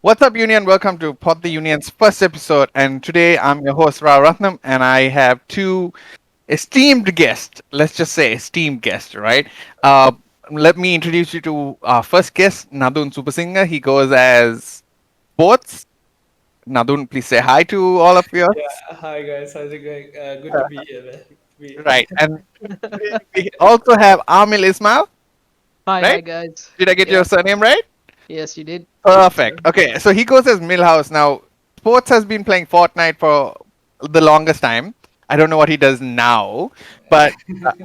What's up, Union? Welcome to Pod the Union's first episode. And today I'm your host, Raoul Ratnam, and I have two esteemed guests. Let's just say esteemed guests, right? Uh, Let me introduce you to our first guest, Nadun Subasinghe. He goes as Sports. Nadun, please say hi to all of you. Yeah, hi guys, how's it going? Good to be here, man. Right. And we also have Amil Ismail, Hi right? guys. Did I get Yeah, your surname right? yes, you did. Perfect. Okay, so he goes as Milhouse. Now, Sports has been playing Fortnite for the longest time. I don't know what he does now, but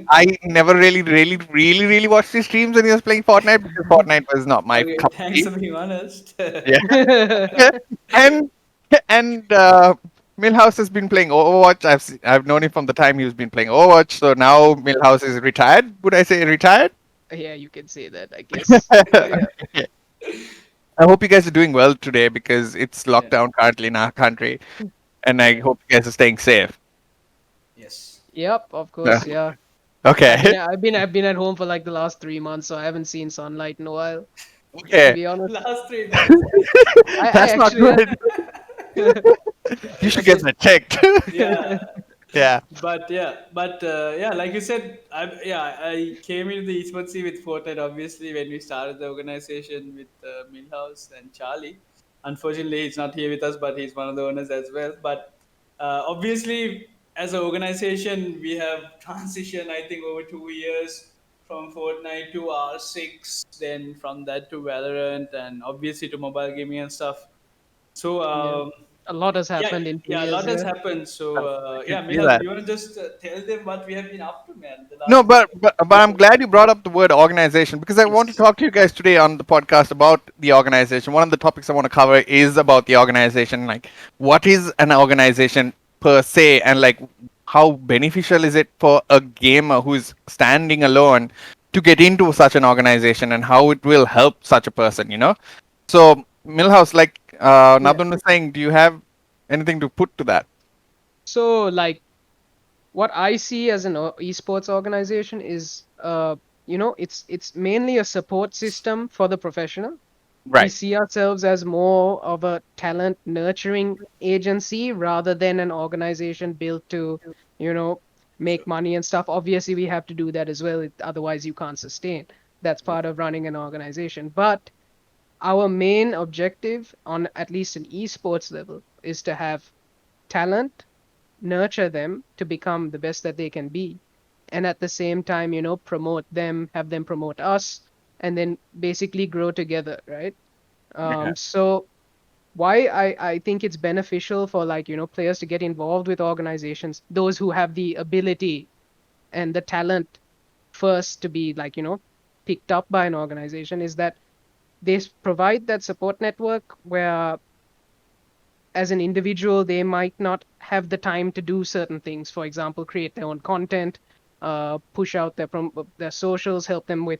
I never really watched his streams when he was playing Fortnite because Fortnite was not my Okay, cup of thanks tea. for being honest. Yeah, and and Milhouse has been playing Overwatch. I've known him from the time he's been playing Overwatch. So now Milhouse is retired. Would I say retired? Yeah, you can say that, I guess. Yeah, Okay. I hope you guys are doing well today because it's yeah, lockdown currently in our country, and I yeah, hope you guys are staying safe. yes. Yep, of Uh, course, yeah. I've Okay. been I've been I've been at home for like the last 3 months, so I haven't seen sunlight in a while, to Okay. be honest. Last 3 months. I That's not actually good. You should that's get it. that checked. Yeah, Yeah. but like you said, I came into the esports scene with Fortnite obviously when we started the organization with Milhouse and Charlie. Unfortunately, he's not here with us, but he's one of the owners as well. But obviously, as an organization, we have transitioned. I think over 2 years from Fortnite to R6, then from that to Valorant, and obviously to mobile gaming and stuff. So Yeah. A lot has yeah, happened in two yeah, a lot years, has yeah. happened. So I can yeah, see Milhouse, do that. you want to just tell them what we have been up to, man, the No, last but I'm glad you brought up the word organization because I want to yes, talk to you guys today on the podcast about the organization. One of the topics I want to cover is about the organization, like what is an organization per se, and like how beneficial is it for a gamer who's standing alone to get into such an organization, and how it will help such a person, you know? So, Milhouse, like Yeah. Nadun was saying, do you have anything to put to that? So like what I see as an esports organization is it's mainly a support system for the professional. We Right. see ourselves as more of a talent nurturing agency rather than an organization built to, you know, sure, make money and stuff. Obviously, we have to do that as well. Otherwise, you can't sustain. That's yeah, part of running an organization. But our main objective, on at least an esports level, is to have talent, nurture them to become the best that they can be, and at the same time, promote them, have them promote us, and then basically grow together, right? Yeah. So why I think it's beneficial for, like, players to get involved with organizations, those who have the ability and the talent first to be, like, picked up by an organization, is that they provide that support network where, as an individual, they might not have the time to do certain things. For example, create their own content, push out their socials, help them with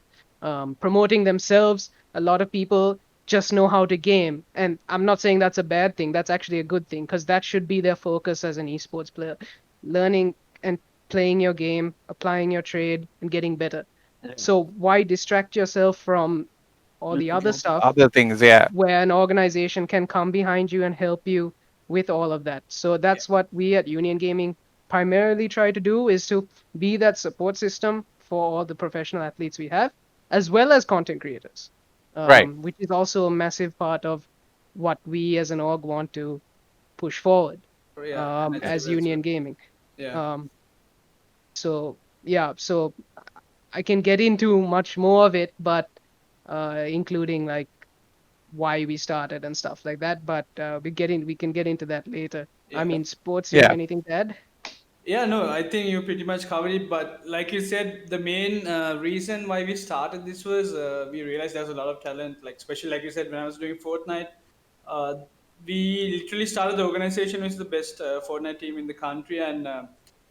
promoting themselves. A lot of people just know how to game, and I'm not saying that's a bad thing. That's actually a good thing, because that should be their focus as an esports player: learning and playing your game, applying your trade, and getting better. So why distract yourself from all the other stuff Other things, yeah. where an organization can come behind you and help you with all of that? So yeah, that's what we at Union Gaming primarily try to do, is to be that support system for all the professional athletes we have, as well as content creators, Right. which is also a massive part of what we as an org want to push forward, yeah, and as achieve as well. Union Gaming. Yeah, Um, so yeah, so I can get into much more of it, but including like why we started and stuff like that. But we can get into that later. I yeah. mean, sports, you have Yeah. anything to add? Yeah, no, I think you pretty much covered it. But like you said, the main reason why we started this was we realized there's a lot of talent. Like, especially like you said, when I was doing Fortnite, uh, we literally started the organization which is the best Fortnite team in the country. And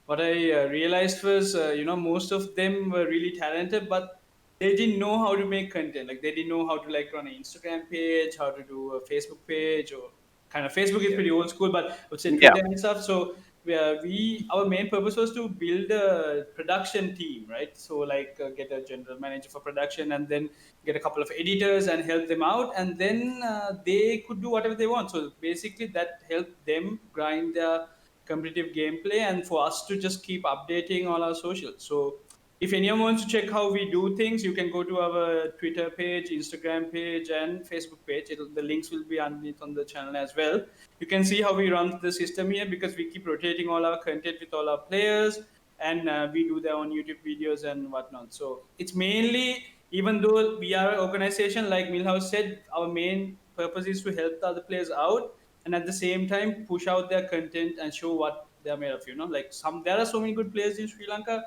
what I realized was, most of them were really talented, but they didn't know how to make content. Like, they didn't know how to like run an Instagram page, how to do a Facebook page, or kind of Facebook is Yeah. pretty old school, but I would say Yeah. Twitter and stuff. So where we our main purpose was to build a production team, right? So like get a general manager for production, and then get a couple of editors and help them out, and then they could do whatever they want. So basically that helped them grind their competitive gameplay, and for us to just keep updating all our socials. So if anyone wants to check how we do things, you can go to our Twitter page, Instagram page, and Facebook page. The links will be underneath on the channel as well. You can see how we run the system here, because we keep rotating all our content with all our players, and we do their own YouTube videos and whatnot. So it's mainly, even though we are an organization, like Milhouse said, our main purpose is to help the other players out, and at the same time push out their content and show what they're made of. Like there are so many good players in Sri Lanka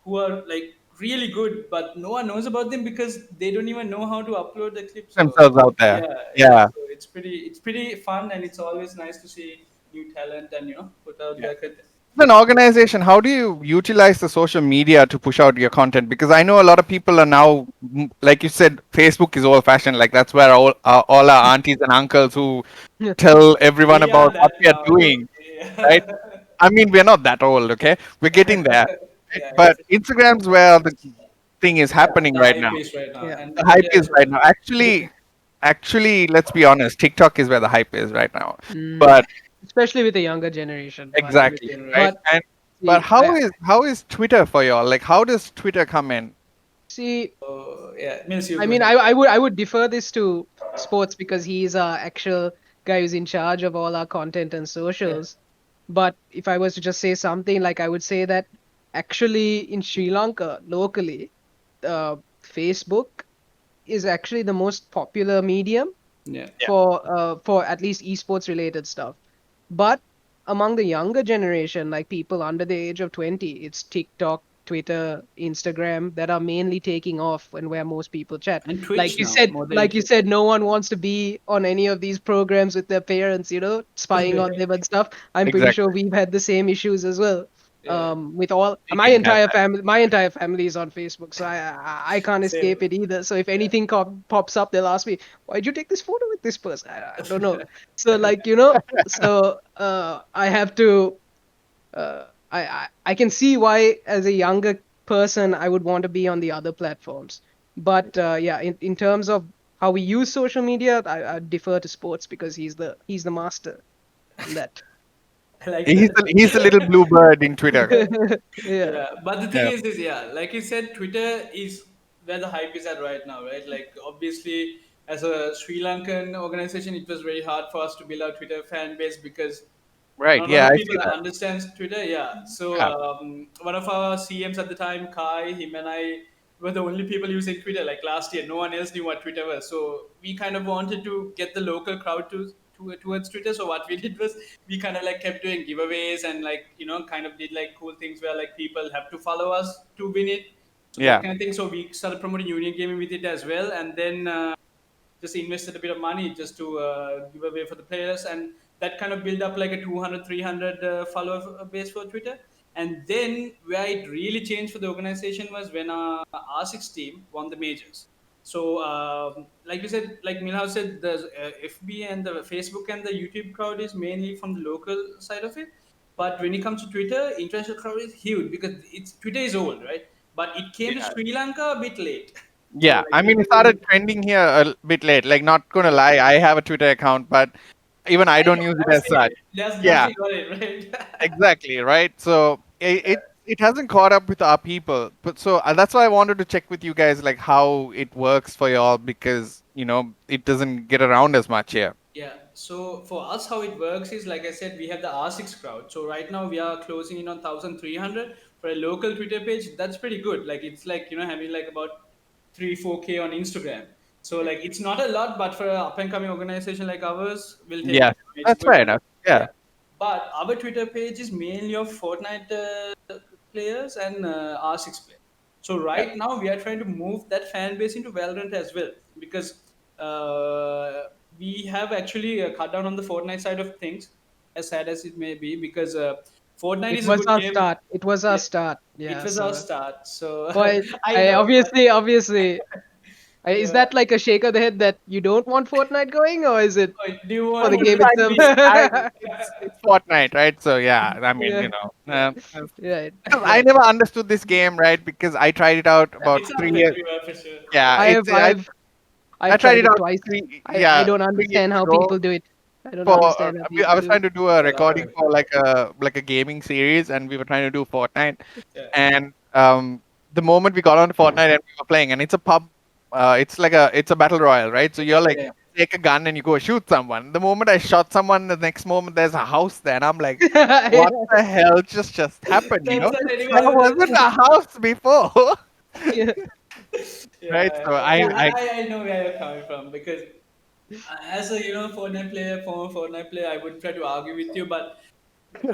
who are like really good, but no one knows about them because they don't even know how to upload the clip. So Themselves out there. yeah, yeah. Yeah. So it's pretty fun, and it's always nice to see new talent and put out Yeah. their content. As an organization, how do you utilize the social media to push out your content? Because I know a lot of people are now, like you said, Facebook is old fashioned. Like that's where all our aunties and uncles who tell everyone We are about what that we are now. doing, right? Yeah. I mean, we're not that old, okay? We're getting there. Right? Yeah, But Instagram's where the thing is yeah, happening the right hype now. is right now, Yeah. and The hype yeah, is right now. Actually, let's be honest. TikTok is where the hype is right now. Mm. But Especially with the younger generation. younger exactly, right? But generation. But see, how is Twitter for y'all? Like, how does Twitter come in? see, So yeah, means you I go mean, ahead. I would defer this to sports because he's our actual guy who's in charge of all our content and Yeah, socials. But if I was to just say something, like I would say that actually in Sri Lanka locally, Facebook is actually the most popular medium yeah, Yeah, for at least esports related stuff. But among the younger generation, like people under the age of 20, it's TikTok, Twitter, Instagram that are mainly taking off and where most people chat. and Like Twitch you now said, more than like you YouTube. said, no one wants to be on any of these programs with their parents, spying on them and stuff. I'm pretty sure exactly. we've had the same issues as well. Yeah, With all Anything has that. my entire family is on Facebook, so I can't same. escape it either. So if anything pops up, they'll ask me, "Why'd you take this photo with this person?" I don't know. So like I have to I can see why as a younger person I would want to be on the other platforms. But yeah, in terms of how we use social media, I defer to sports because he's the master on that. I like He's the little that. blue bird in Twitter. Yeah. Yeah, but the thing Yeah, is, yeah, like you said, Twitter is where the hype is at right now, right? Like, obviously, as a Sri Lankan organization, it was very hard for us to build our Twitter fan base because right. not a lot Yeah, of I people see that. understands Twitter. Yeah. So Yeah, one of our CMs at the time, Kai, him and I were the only people using Twitter. Like last year, no one else knew what Twitter was. So we kind of wanted to get the local crowd towards Twitter. So what we did was we kind of like kept doing giveaways, and like kind of did like cool things where like people have to follow us to win it. So that yeah, kind of thing. So we started promoting Union Gaming with it as well, and then just invested a bit of money just to give away for the players, and that kind of built up like a 200 300 follower base for Twitter. And then where it really changed for the organization was when our R6 team won the majors. So like you said, like Milhouse said, the FB and the Facebook and the YouTube crowd is mainly from the local side of it. But when it comes to Twitter, international crowd is huge because it's Twitter is old, right? But it came to yeah. Sri Lanka a bit late. So Yeah, like I mean, it people, started trending here a bit late. Like, not gonna lie, I have a Twitter account, but even I I don't know, use it I've as seen such. it. There's Yeah, nothing on it, right? exactly, right? So it hasn't caught up with our people. But so that's why I wanted to check with you guys, like how it works for y'all, because it doesn't get around as much here. Yeah. So for us, how it works is, like I said, we have the R6 crowd. So right now we are closing in on 1,300 for a local Twitter page. That's pretty good. Like it's like having like about 3 4K on Instagram. So like it's not a lot, but for an up and coming organization like ours, we'll take Yeah, it. It's that's good. fair And enough. yeah, Yeah, but our Twitter page is mainly of Fortnite players and R6 players. So yeah, right now we are trying to move that fan base into Valorant as well, because we have actually cut down on the Fortnite side of things, as sad as it may be, because Fortnite It is a was good our game. start. It was our Yeah, start. it Yeah. was our So, start. So but I I know, obviously Is Yeah. that like a shake of the head that you don't want Fortnite going, or is it Oh, do you for want the to game just I itself? mean, be? it's Fortnite, right? So yeah, I mean, Yeah, Yeah. right. because I Yeah. never understood this game, right? Because I tried it out about It's out 3 years. everywhere for sure. Yeah, I it's have I've I I've tried tried it it out twice. I yeah, don't 3 years understand how ago. people do it. I don't For understand how I people was do trying it. to do a A lot of recording it. for like a gaming series, and we were trying to do Fortnite. Yeah. And the moment we got on Fortnite and we were playing, and it's a pub, it's a battle royale, right? So you're like Yeah. take a gun and you go shoot someone. The moment I shot someone, the next moment there's a house there, and I'm like, what the hell just happened? That's what There anyone. wasn't a house before, Yeah. right? Yeah. So Yeah. I I know where you're coming from because as a Fortnite player, former Fortnite player, I would try to argue with you, but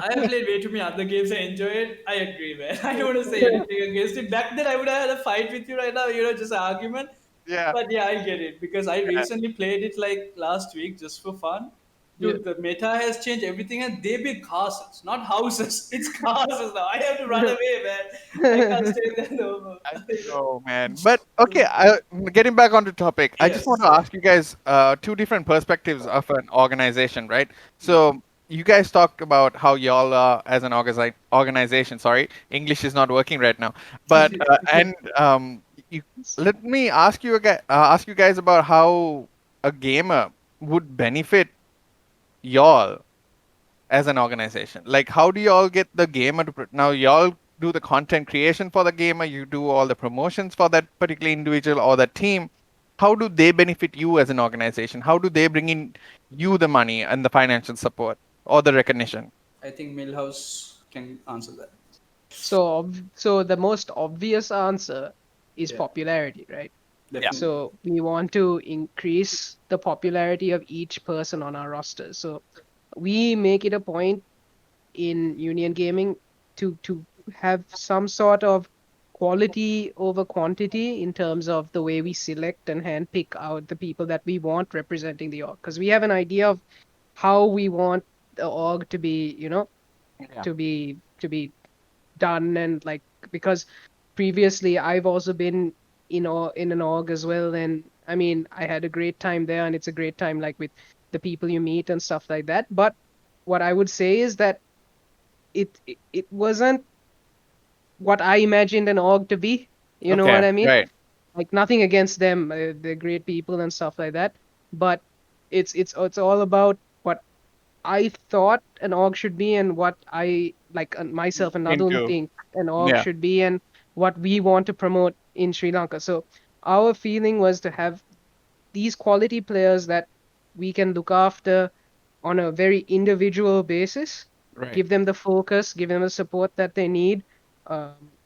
I have played way too many other games. I enjoy it. I agree, man. I don't want to say anything against it. Back then, I would have had a fight with you right now. Just an argument. yeah, But yeah, I get it because I yeah. recently played it like last week just for fun. Yeah. Dude, the meta has changed everything, and they be castles, not houses. It's castles now. I have to run away, man. I can't stay there no more. I know, man. But okay, getting back on the topic, I just want Yes. to ask you guys two different perspectives of an organization, right? So you guys talked about how y'all are as an organization. Sorry, English is not working right now. But and you let me ask you guys about how a gamer would benefit y'all as an organization? Like, how do you all get the gamer to now? Y'all do the content creation for the gamer, you do all the promotions for that particular individual or that team. How do they benefit you as an organization? How do they bring in you the money and the financial support or the recognition? I think Milhouse can answer that. So the most obvious answer is Yeah, popularity, right? Yeah, definitely. So we want to increase the popularity of each person on our roster. So we make it a point in Union Gaming to have some sort of quality over quantity in terms of the way we select and handpick out the people that we want representing the org. Because we have an idea of how we want the org to be, yeah, to be done, and like, because previously I've also been in an org as well, and I mean I had a great time there, and it's a great time like with the people you meet and stuff like that. But what I would say is that it wasn't what I imagined an org to be. You know okay, what I mean? right, Like nothing against them, they're great people and stuff like that. But it's all about what I thought an org should be, and what I like myself and Nadun into, think an org yeah, should be, and what we want to promote in Sri Lanka. So our feeling was to have these quality players that we can look after on a very individual basis, right. give them the focus, give them the support that they need,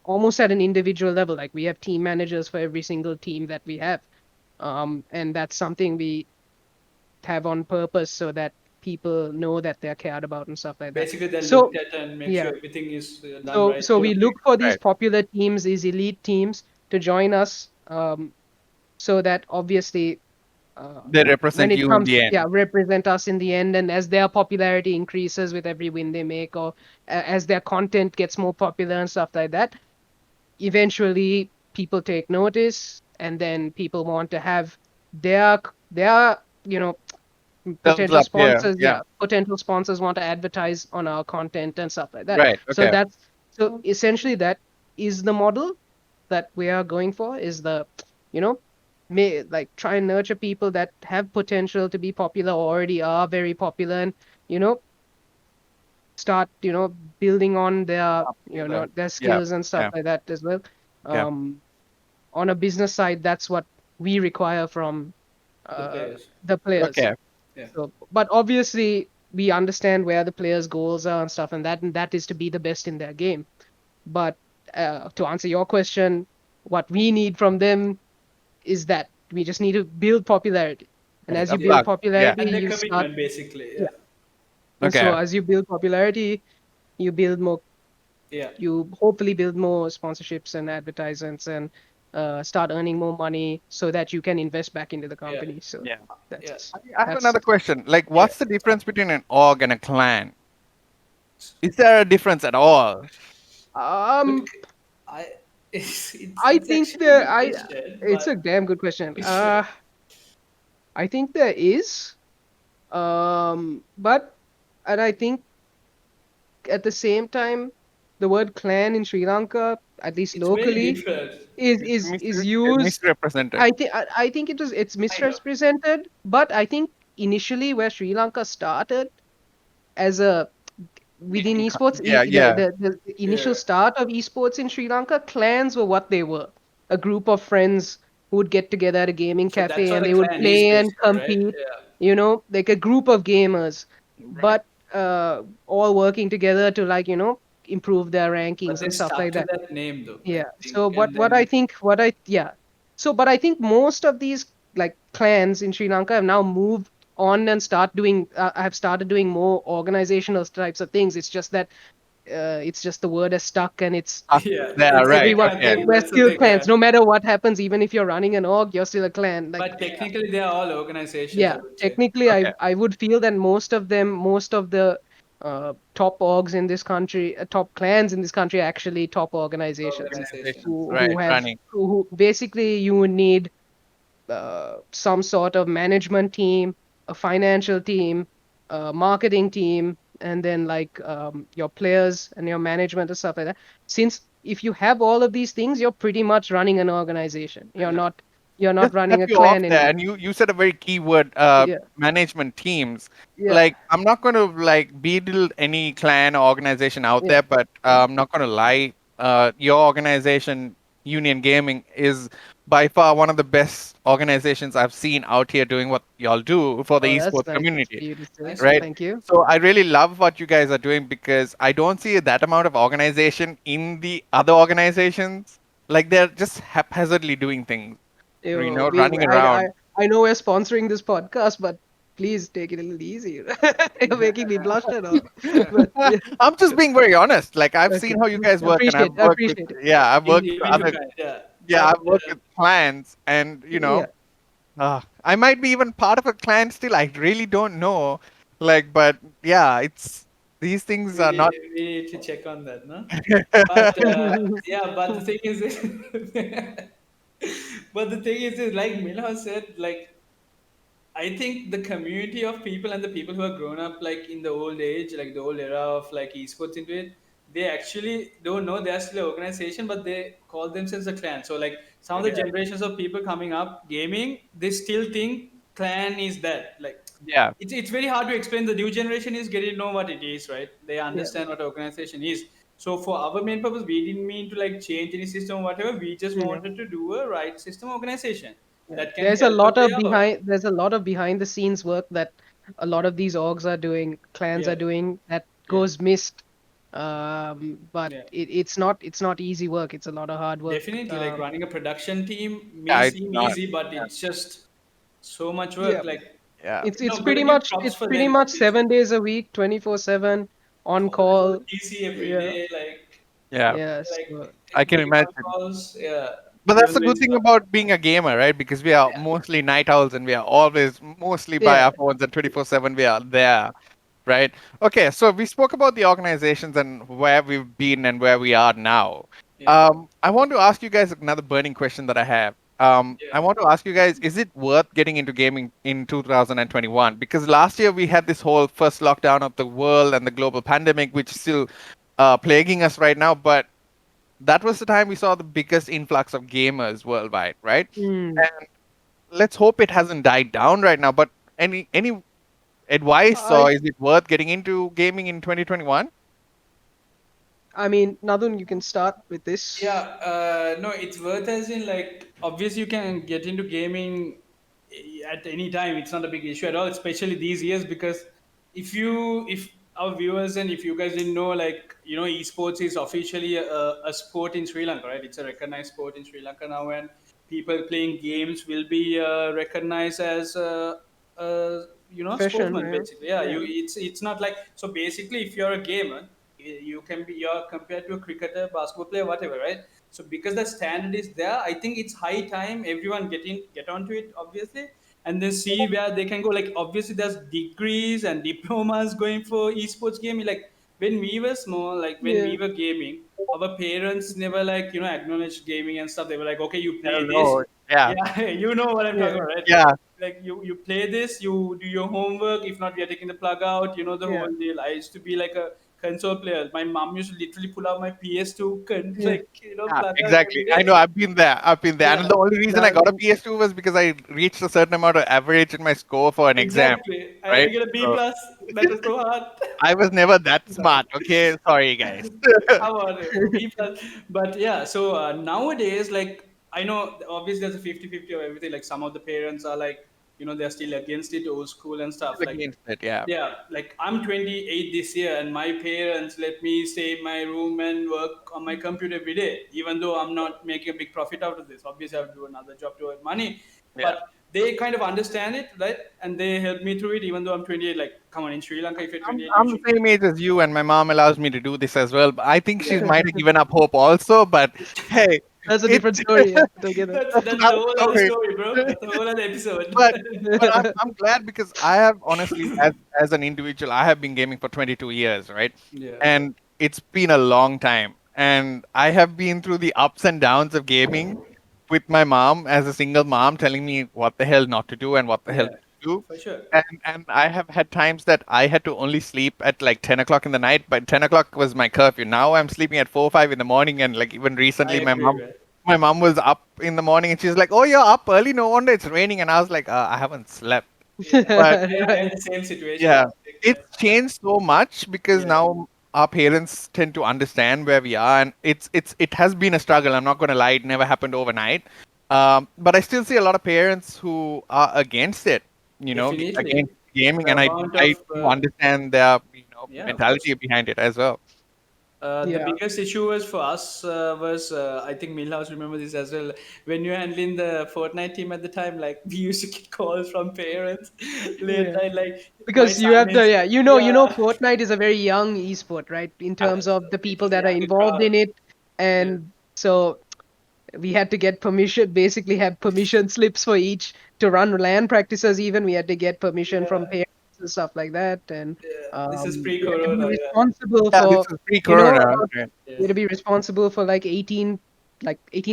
almost at an individual level. Like we have team managers for every single team that we have. And that's something we have on purpose so that people know that they're cared about and stuff like that. Basically, they're looked So, at and make yeah. sure everything is done So, right. so we look for these Right. popular teams, these elite teams to join us, so that obviously They when represent it you in comes, the yeah, end. represent us in the end. And as their popularity increases with every win they make, or as their content gets more popular and stuff like that, eventually people take notice, and then people want to have their you know Thumbs potential up here. sponsors, Yeah. yeah, potential sponsors want to advertise on our content and stuff like that. Right. So Okay. that's so essentially that is the model that we are going for, is the you know may like try and nurture people that have potential to be popular or already are very popular, and you know start building on their Popular. their Yeah. skills and stuff Yeah. like that as well. Yeah. um on a business side, that's what we require from The players. the players. Okay. Yeah. So, but obviously we understand where the players' goals are and stuff, and that is to be the best in their game. But to answer your question, what we need from them is that we just need to build popularity. And Right. as A you build plug. Yeah. popularity, And their you start, commitment, basically. yeah. Yeah. And so Okay. as you build popularity, you build more, Yeah. you hopefully build more sponsorships and advertisements, and start earning more money so that you can invest back into the Yeah. company. So Yeah. Yeah. I have that's another question. Like, Yeah. what's the difference between an org and a clan? Is there a difference at all? Good. um I. I it's think actually a there good I question, it's but a damn good question. yeah, I think there is. But and I think at the same time, the word clan in Sri Lanka, at least it's very locally, different, is It's used. misrepresented. I think it's kind of. misrepresented, but I think initially where Sri Lanka started as a within Gaming. esports, Yeah, yeah, the Yeah. initial start of esports in Sri Lanka, clans were what they were. A group of friends who would get together at a gaming So that's cafe what and a they would clan is play and basically, right? compete, Yeah. like a group of gamers, right. but all working together to improve their But rankings they and stuff stuck like to that. that name though, I Yeah. think. So And what I then think what I yeah. So but I think most of these like clans in Sri Lanka have now moved on and have started doing more organizational types of things. It's just the word is stuck and it's Us yeah, there, it's a right? everyone. Okay. recurring. We're That's the still thing. Yeah. clans. No matter what happens, even if you're running an org, you're still a clan. Like But technically, they are all organizations, I yeah, would say. technically, Okay. I would feel that most of the top orgs in this country, top clans in this country, are actually top organizations Organizations. Organizations, who right? have Running. who basically you would need some sort of management team, a financial team, a marketing team, and then your players and your management and stuff like that. Since if you have all of these things, you're pretty much running an organization. And You're Just not to cut running a you off clan there, anymore. and you said a very key word, Yeah, management teams. yeah, Like, I'm not going to like belittle any clan or organization out yeah, there, but yeah. I'm not going to lie. Your organization, Union Gaming, is by far one of the best organizations I've seen out here doing what y'all do for the Oh, that's esports nice community, for you to say. nice to right? know. Thank you. So I really love what you guys are doing because I don't see that amount of organization in the other organizations. Like, they're just haphazardly doing things, You, running around. I know we're sponsoring this podcast, but please take it a little easy. You're making me blush and all. But yeah, I'm just being very honest. Like, I've okay. seen how you guys work, and I've worked with, Appreciate it. yeah, I've worked with Even you other, can, yeah. yeah, But I've worked with clans, and Yeah. I might be even part of a clan still. I really don't know. Like, but yeah, it's these things are not. we need to check on that, no? But yeah, but the thing is, but the thing is like Milhouse said, like I think the community of people and the people who have grown up like in the old age, like the old era of like esports into it, they actually don't know they're still an organization, but they call themselves a clan. So like some of the Yeah, generations of people coming up gaming, they still think clan is that. Like yeah, it's very hard to explain. The new generation is getting to know what it is, right? They Yeah. understand what organization is. So for our main purpose, we didn't mean to like change any system or whatever. We just Yeah. wanted to do a right system organization Yeah. that can help a player out. There's a lot of behind the scenes work that a lot of these orgs are doing, clans Yeah, are doing that yeah, goes missed. But yeah. it's not easy work. It's a lot of hard work. Definitely, like running a production team may yeah. It's seem not. easy, but Yeah, it's just so much Yeah. work. Like, yeah, gotta give props It's for pretty them, much obviously. 7 days a week, 24/7 on Always on call. the PC every Yeah. day, like, yeah. Yeah. like So I can getting on imagine. calls. Yeah, But that's dealing the with good thing stuff. about being a gamer, right? Because we are Yeah, mostly night owls, and we are always mostly by yeah. our phones, and 24/7 we are there. Right. Okay. So we spoke about the organizations and where we've been and where we are now. yeah, I want to ask you guys another burning question that I have. yeah. I want to ask you guys, is it worth getting into gaming in 2021? Because last year we had this whole first lockdown of the world and the global pandemic, which is still plaguing us right now. But that was the time we saw the biggest influx of gamers worldwide, right? Mm. And let's hope it hasn't died down right now. But any advice, I or is it worth getting into gaming in 2021? I mean, Nadun, you can start with this. Yeah, no, it's worth as in like obviously you can get into gaming at any time. It's not a big issue at all, especially these years because if our viewers and if you guys didn't know, like esports is officially a sport in Sri Lanka, right? It's a recognized sport in Sri Lanka now, and people playing games will be recognized as Profession, sportsman right? basically. Yeah, Yeah. it's not like so basically if you're a gamer you can be you're compared to a cricketer basketball player whatever, right? So because the standard is there, I think it's high time everyone get onto it obviously, and then see where they can go. Like obviously there's degrees and diplomas going for esports gaming. Like when we were small, like when Yeah. we were gaming, our parents never like acknowledged gaming and stuff. They were like, okay, you play this, Hello. Yeah. yeah, you know what I'm talking Yeah. about, right? Yeah. Like you play this, you do your homework. If not, we are taking the plug out. You know the Yeah. whole deal. I used to be like a console player. My mom used to literally pull out my PS2, Yeah. like Yeah, plug out exactly. every I day. know. I've been there. I've been there. Yeah, And the only reason I Now, got a PS2 was because I reached a certain amount of average in my score for an exam, exactly. I had to right? get a B So plus. That was so hard. I was never that smart. Okay, sorry guys. Come on, B plus. But yeah, so nowadays, like I know obviously there's a 50-50 of everything. Like some of the parents are like, they're still against it, old school and stuff. Still Like against it, yeah. yeah, like I'm 28 this year, and my parents let me stay in my room and work on my computer every day, even though I'm not making a big profit out of this. Obviously, I have to do another job to earn money, Yeah. but they kind of understand it, right? And they help me through it, even though I'm 28. Like, come on, in Sri Lanka, if you're I'm 28, you I'm the should be same age as you, and my mom allows me to do this as well. But I think she yeah. might have given up hope also. But hey, that's a it different story. Yeah, altogether. That's that's the another whole other story. story, bro. That's the whole other episode. but but I'm glad because I have honestly, as an individual, I have been gaming for 22 years, right? Yeah, And it's been a long time, and I have been through the ups and downs of gaming with my mom as a single mom, telling me what the hell not to do and what the hell yeah, to do. for sure. And I have had times that I had to only sleep at like 10 o'clock in the night, but 10 o'clock was my curfew. Now I'm sleeping at 4 5 in the morning, and like even I recently, agree, man. my mom was up in the morning and she's like, "Oh, you're up early. No wonder it's raining." And I was like, I haven't slept." Yeah, But I had Right. the same situation. yeah, Like, it's changed so much because yeah, now our parents tend to understand where we are, and it has been a struggle. I'm not going to lie; it never happened overnight. But I still see a lot of parents who are against it. definitely. Against gaming, The and amount I of do understand their yeah, of mentality course. behind it as well. The Yeah. biggest issue was for us was I think Milhouse remember this as well. When you were handling the Fortnite team at the time, like we used to get calls from parents late Yeah. night, like my Because you son have the is yeah, yeah, Fortnite is a very young esport, right? In terms so of the it people is a that are younger involved crowd. in it, Yeah, and so we had to get permission, basically have permission slips for each to run LAN practices. Even we had to get permission from yeah, parents and stuff like that, and yeah. This is we had to be pre-corona. Yeah, responsible Yeah, this for is about pre-corona. Right? yeah. we had to be responsible for like 18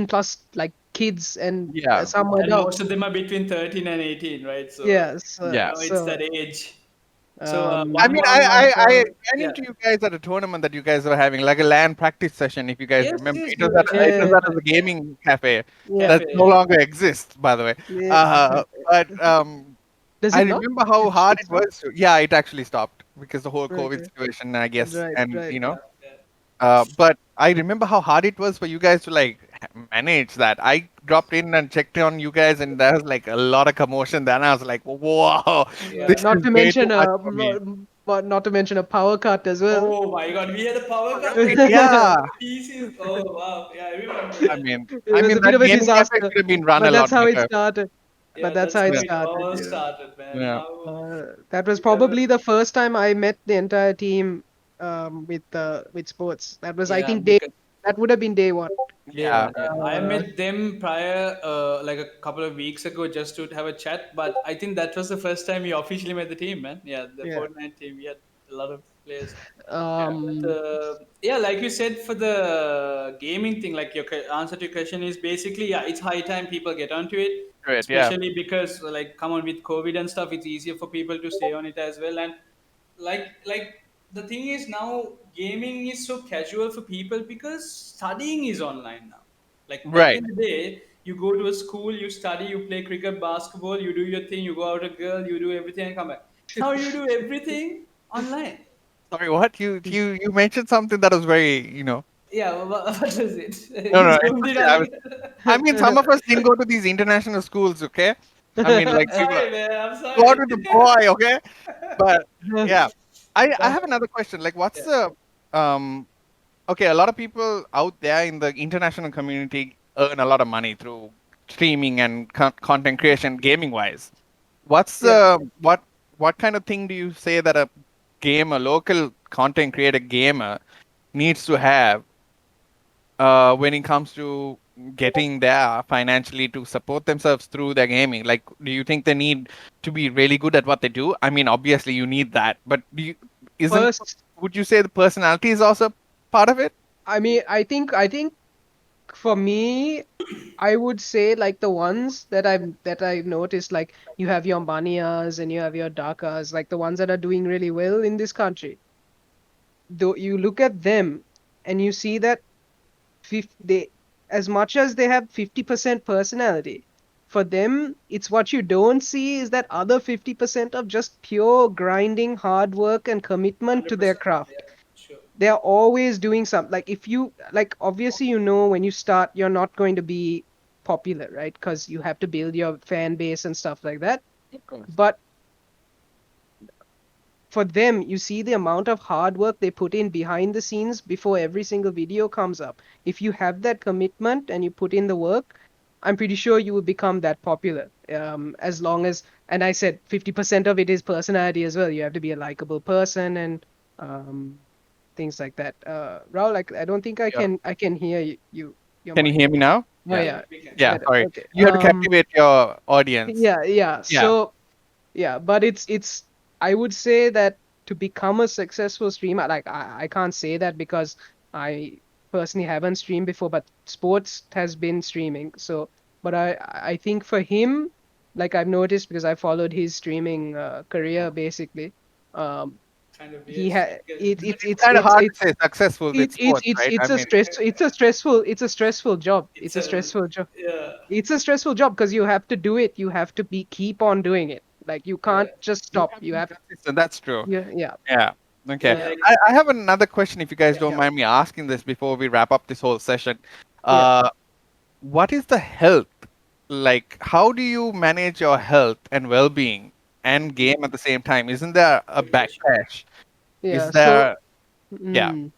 plus like kids and Yeah, some And most adults. of them are between 13 and 18, right? So Yes, yeah. it's that age. So I um, mean, I ran yeah. into you guys at a tournament that you guys were having, like a LAN practice session. If you guys Yes, remember, yes, we were it was yeah, at chatting. a gaming cafe yeah, that Cafe, no yeah. longer exists, by the way. yeah. But Does I it not? remember how hard It it stopped? was. Yeah, it actually stopped because the whole COVID Okay. situation, I guess, Right, and right. Yeah, yeah. But I remember how hard it was for you guys to like manage that. I dropped in and checked on you guys, and there was like a lot of commotion. Then I was like, "Whoa, Yeah. this Yeah. Not is to way too mention much for me." not to mention a power cut as well. Oh my God, we had a power Oh, cut really? then. Yeah. PCs. Oh wow, yeah, I remember I that. mean, It was a bit that of a gaming cafe disaster, should have been run a but that's lot how it better. started. But Yeah, that's that's how how it Yeah. it started. all Yeah. started, man. Yeah. Now That was we have a probably the first time I met the entire team with sports. That was, I yeah think, because that would have been day one. day Yeah. one. Yeah, I Uh, met them prior, like a couple of weeks ago, just to have a chat. But I think that was the first time we officially met the team, man. Yeah, the yeah. Fortnite team. We had a lot of players. Yeah. But Um, yeah, like you said, for the gaming thing, like your answer to your question is basically, yeah, it's high time people get onto it, Great. Yeah. especially because, like, come on, with COVID and stuff, it's easier for people to stay on it as well. And like the thing is now, gaming is so casual for people because studying is online now. Like back Right. in the day, you go to a school, you study, you play cricket, basketball, you do your thing, you go out a girl, you do everything and come back. Now you do everything online. Sorry. What you mentioned something that was very Yeah, what is it? No, You no. It's zoomed in okay. on me. I mean, some of us didn't go to these international schools. Okay. I mean, I'm like we were sorry, man. I'm go out sorry. with the boy. Okay. But yeah, I But have another question. Like, what's yeah, the um? Okay, a lot of people out there in the international community earn a lot of money through streaming and content creation, gaming wise. What's yeah. what kind of thing do you say that a local content creator gamer needs to have when it comes to getting there financially to support themselves through their gaming? Like, do you think they need to be really good at what they do? I mean, obviously you need that, but isn't First. would you say the personality is also part of it? I mean, I think for me, I would say like the ones that I've noticed, like you have your Manias and you have your Dakas, like the ones that are doing really well in this country. Though you look at them and you see that they, as much as they have 50% personality, for them, it's what you don't see is that other 50% of just pure grinding, hard work, and commitment to their 100%. craft. Yeah, sure. They're always doing something. Like if you like, obviously, when you start, you're not going to be popular, right? Because you have to build your fan base and stuff like that. Of course. But for them, you see the amount of hard work they put in behind the scenes before every single video comes up. If you have that commitment and you put in the work, I'm pretty sure you will become that popular. As long as, and I said 50% of it is personality as well. You have to be a likable person and um, things like that. Raul, like I don't think Yeah. I can hear your Can you mic. hear me now? Oh Yeah, yeah, we can. it's Yeah, better. sorry. Okay. You have to captivate your audience. Yeah. Yeah. So yeah, but it's I would say that to become a successful streamer, like I can't say that because I personally haven't streamed before, but sports has been streaming. So, but I think for him, like I've noticed because I followed his streaming career basically. Um, Kind of weird he had because But it's kind of hard to say successful with sports, right? I mean, it's a stressful job. it's It's a a stressful job. yeah, It's a stressful job because you have to do it. You have to be keep on doing it. Like you yeah, can't just you stop. have to You be have consistent. That's true. yeah. Yeah. Okay. yeah. Yeah, Like I have another question if you guys yeah. don't yeah, mind me asking this before we wrap up this whole session. yeah. Uh, what is the health? Like, how do you manage your health and well-being and game at the same time? Isn't there a Good question. backlash? Is Yeah. So, there, yeah. mm,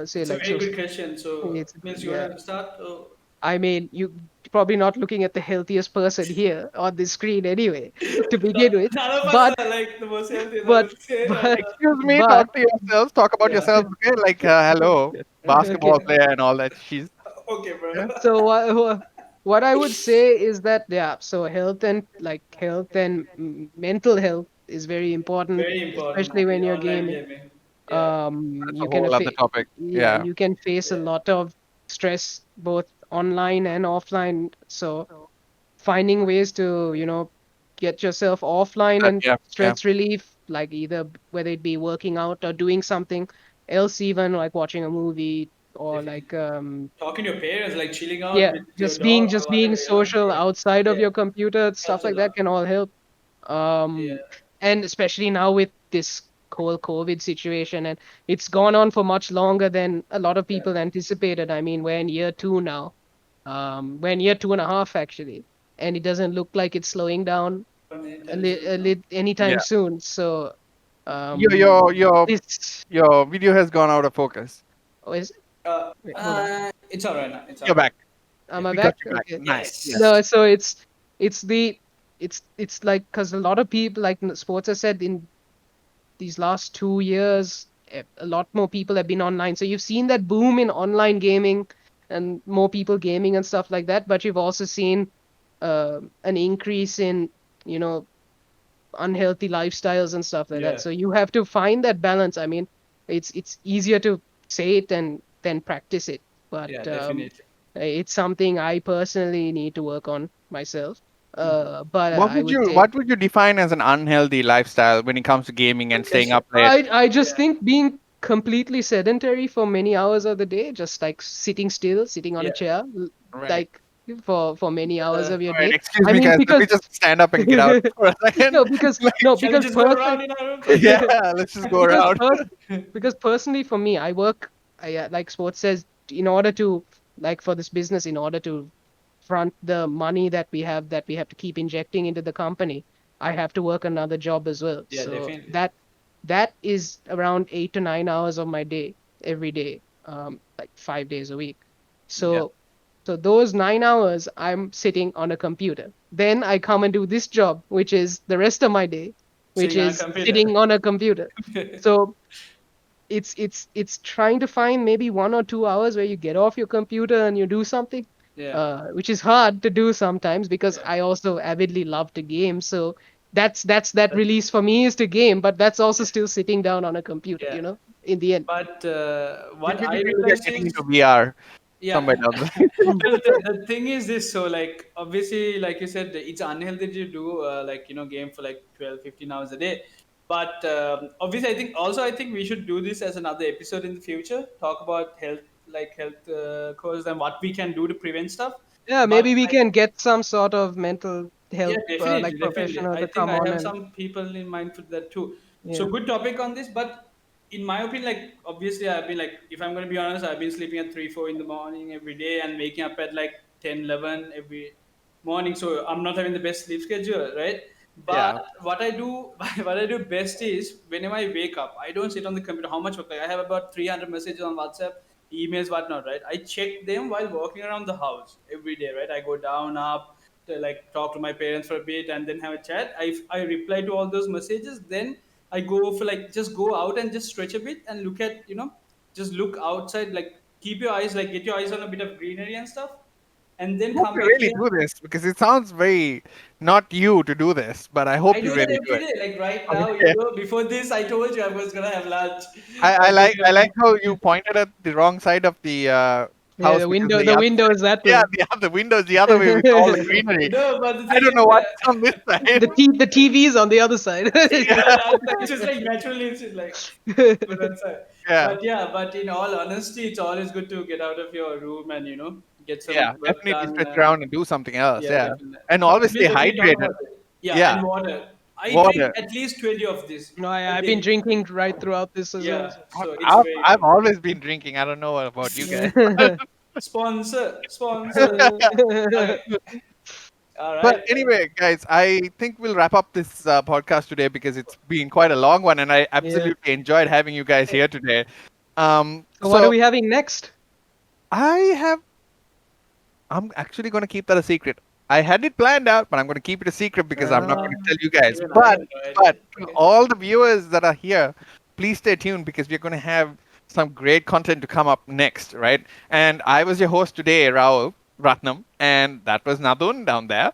say It's a like very so. good question. So, It's Mills, you yeah. want to start? Oh, I mean, you probably not looking at the healthiest person here on the screen anyway, to begin with. none of us But are like the most healthiest, I but would say. but Excuse me, but talk to yourselves, talk about Yeah. yourselves, okay? Like, hello, okay. basketball player and all that. She's, Okay, bro. yeah. So what I would say is that yeah, so health and mental health is very important, Very important especially when in you're online gaming. gaming. Yeah. That's a You can whole other topic. yeah, Yeah. you can face a Yeah. lot of stress both online and offline. So finding ways to get yourself offline and Yeah. Yeah. stress relief, like either whether it be working out or doing something else, even like watching a movie or Definitely. like Talking to your parents, like chilling out yeah, with your dog or just being whatever, social outside of Yeah. your computer, stuff Helps a like that lot. can all help. Um, Yeah. and especially now with this whole COVID situation, and it's gone on for much longer than a lot of Yeah. people anticipated. I mean, we're in year two now. We're in year two and a half actually, and it doesn't look like it's slowing down Anytime soon, no? anytime Yeah. soon. So, Your um, your your this your video has gone out of focus. oh, is it? Wait, hold on. It's all right now. It's all You're right. back. Am Yeah. I We got back? you back. Okay. Nice. Yes. No, Yes. so it's the it's like because a lot of people like sports has said in these last 2 years a lot more people have been online, so you've seen that boom in online gaming and more people gaming and stuff like that, but you've also seen an increase in you know unhealthy lifestyles and stuff like that, Yeah. so you have to find that balance. I mean, it's easier to say it and then practice it, but Yeah, definitely. it's something I personally need to work on myself. But I would say What would you define as an unhealthy lifestyle when it comes to gaming and Good staying question. up late? I just Yeah. think being completely sedentary for many hours of the day, just like sitting still, sitting on a Yeah. chair, Right. like for many hours of your All right. day. Excuse I me, mean, guys. Let me because just stand up and get out for a second. Like, Shall we because just go around in our rooms? yeah. Let's just go because around. because personally for me, I work. Like sports says, in order to like for this business, in order to front the money that we have to keep injecting into the company, I have to work another job as well. Yeah, So definitely. that is around 8 to 9 hours of my day every day, like 5 days a week. Yeah. So those 9 hours I'm sitting on a computer. Then I come and do this job, which is the rest of my day, which Sitting on a is computer. sitting on a computer. So it's trying to find maybe 1 or 2 hours where you get off your computer and you do something, Yeah. which is hard to do sometimes because Yeah. I also avidly love to game. So that release for me is to game, but that's also still sitting down on a computer, Yeah. in the end. But what Maybe I we look at realized getting into is, VR somewhere yeah. down the Well, the thing is this, so like obviously, like you said, it's unhealthy to do game for like 12, 15 hours a day. But obviously, I think we should do this as another episode in the future. Talk about health, like health causes and what we can do to prevent stuff. Yeah, But maybe we can get some sort of mental yeah, health definitely, like definitely. professional I to think come I on have and some people in mind for that too. So yeah. good topic on this, but in my opinion, like obviously I've been like, if I'm gonna be honest, I've been sleeping at 3, 4 in the morning every day and waking up at like 10, 11 every morning. So I'm not having the best sleep schedule, right? But yeah. what I do, what I do best is whenever I wake up, I don't sit on the computer. How much work? Like I have about 300 messages on WhatsApp, emails, whatnot, right? I check them while walking around the house every day, right? I go down, up, to like talk to my parents for a bit and then have a chat. I reply to all those messages. Then I go for like just go out and just stretch a bit and look at just look outside. Like keep your eyes like get your eyes on a bit of greenery and stuff, and then Hope come you back really here. do this because it sounds very not you to do this, but I I hope you do that really do every it. day. Like right now, Okay. before this, I told you I was gonna have lunch. I And then, like how you pointed at the wrong side of the Yeah, house the because window the the other window is that yeah way. the other window is the other way with all the greenery. no, but the I thing don't is, know what's on this side. The TV's on the other side. yeah, that's like, it's just like naturally, it's just like but that's Yeah, but yeah, but in all honesty, it's always good to get out of your room and get some yeah, work definitely done. stretch around and do something else. Yeah, Yeah, definitely. and But always we'll stay definitely talk hydrated. about it. Yeah, Yeah, and water. I drink water. at least 20 of this No, a I've been day. drinking right throughout this as well. Yeah, So. so it's I've very I've important. always been drinking. I don't know about you guys. Sponsor, sponsor. Okay, all But right. anyway, guys, I think we'll wrap up this podcast today because it's been quite a long one, and I Yeah. absolutely enjoyed having you guys here today. So what are So we having next? I have I'm actually going to keep that a secret. I had it planned out, but I'm going to keep it a secret because I'm not Uh, going to tell you guys. Even I have no idea. But to Okay. all the viewers that are here, please stay tuned because we're going to have some great content to come up next, right? And I was your host today, Raoul Ratnam, and that was Nadun down there.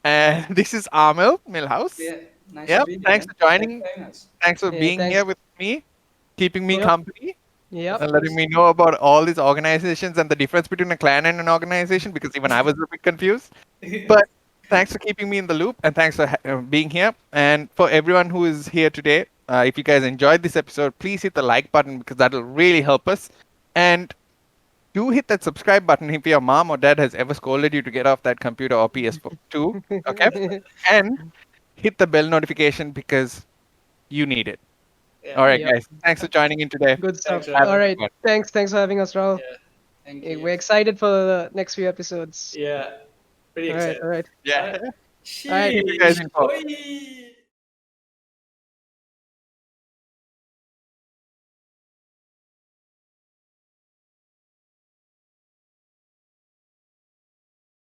And this is Amil Milhouse. Yeah, nice to Yep. be here, Thanks man. for Thanks joining. for having us. Thanks for yeah, being thanks. here with me, keeping me Yep. company Yep. Of and letting course. me know about all these organizations and the difference between a clan and an organization because even I was a bit confused. But thanks for keeping me in the loop and thanks for being here. And for everyone who is here today, if you guys enjoyed this episode, please hit the like button because that'll really help us. And do hit that subscribe button if your mom or dad has ever scolded you to get off that computer or PS2. Okay. And hit the bell notification because you need it. Yeah. All right, Yep. guys. Thanks for joining in today. Good stuff. Thanks, Have All a Raoul. good right. one. Thanks for having us, Raul. Yeah. Thank you. We're excited for the next few episodes. Yeah. Pretty All right. excited. All right. All right. Yeah. See All right. you guys Sheesh. in 12. Oi.